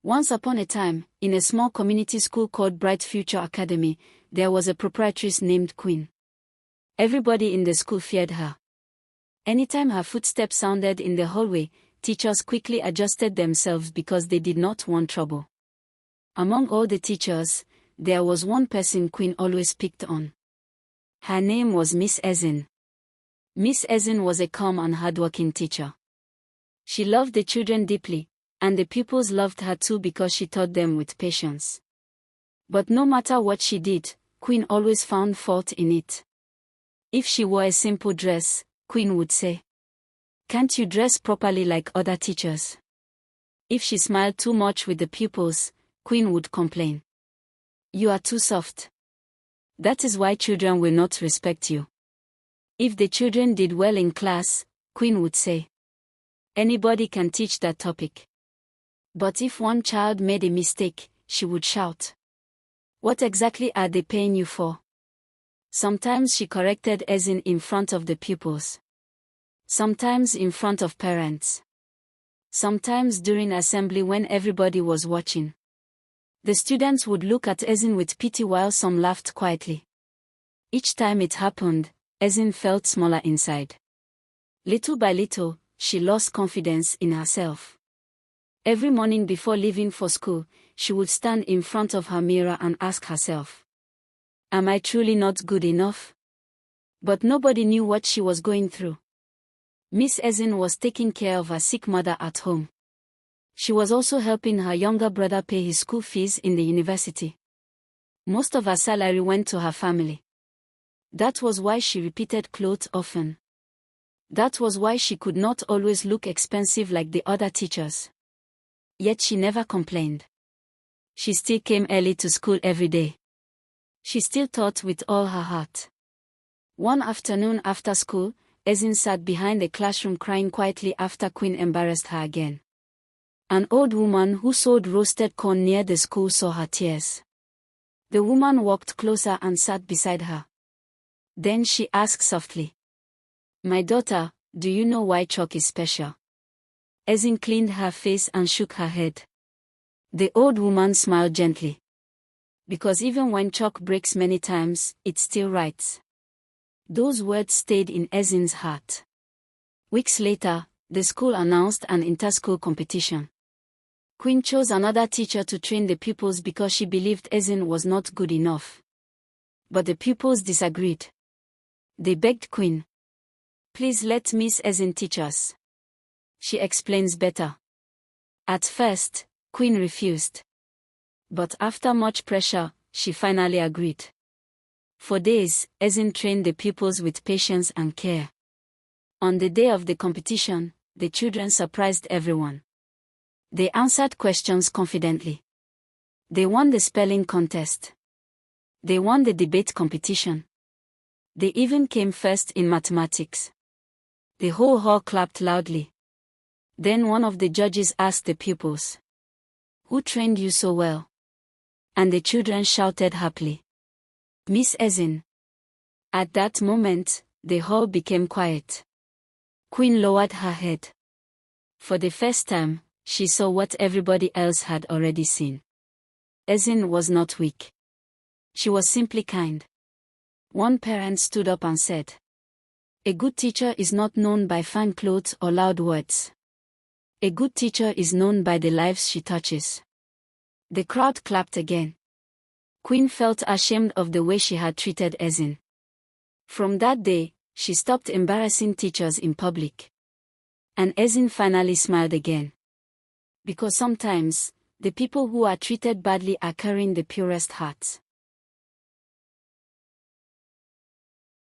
Once upon a time, in a small community school called Bright Future Academy, there was a proprietress named Queen. Everybody in the school feared her. Anytime her footsteps sounded in the hallway, teachers quickly adjusted themselves because they did not want trouble. Among all the teachers, there was one person Queen always picked on. Her name was Miss Ezin. Miss Ezin was a calm and hardworking teacher. She loved the children deeply, and the pupils loved her too because she taught them with patience. But no matter what she did, Queen always found fault in it. If she wore a simple dress, Queen would say, "Can't you dress properly like other teachers?" If she smiled too much with the pupils, Queen would complain, "You are too soft. That is why children will not respect you." If the children did well in class, Queen would say, "Anybody can teach that topic." But if one child made a mistake, she would shout, "What exactly are they paying you for?" Sometimes she corrected Ezin in front of the pupils. Sometimes in front of parents. Sometimes during assembly when everybody was watching. The students would look at Ezin with pity while some laughed quietly. Each time it happened, Ezin felt smaller inside. Little by little, she lost confidence in herself. Every morning before leaving for school, she would stand in front of her mirror and ask herself, "Am I truly not good enough?" But nobody knew what she was going through. Miss Ezin was taking care of her sick mother at home. She was also helping her younger brother pay his school fees in the university. Most of her salary went to her family. That was why she repeated clothes often. That was why she could not always look expensive like the other teachers. Yet she never complained. She still came early to school every day. She still taught with all her heart. One afternoon after school, Ezin sat behind the classroom crying quietly after Queen embarrassed her again. An old woman who sold roasted corn near the school saw her tears. The woman walked closer and sat beside her. Then she asked softly, "My daughter, do you know why chalk is special?" Ezin cleaned her face and shook her head. The old woman smiled gently. "Because even when chalk breaks many times, it still writes." Those words stayed in Ezin's heart. Weeks later, the school announced an inter-school competition. Queen chose another teacher to train the pupils because she believed Ezin was not good enough. But the pupils disagreed. They begged Queen, "Please let Miss Ezin teach us. She explains better." At first, Queen refused. But after much pressure, she finally agreed. For days, Ezin trained the pupils with patience and care. On the day of the competition, the children surprised everyone. They answered questions confidently. They won the spelling contest. They won the debate competition. They even came first in mathematics. The whole hall clapped loudly. Then one of the judges asked the pupils, "Who trained you so well?" And the children shouted happily, "Miss Ezin." At that moment, the hall became quiet. Queen lowered her head. For the first time, she saw what everybody else had already seen. Ezin was not weak. She was simply kind. One parent stood up and said, "A good teacher is not known by fine clothes or loud words. A good teacher is known by the lives she touches." The crowd clapped again. Queen felt ashamed of the way she had treated Ezin. From that day, she stopped embarrassing teachers in public. And Ezin finally smiled again. Because sometimes, the people who are treated badly are carrying the purest hearts.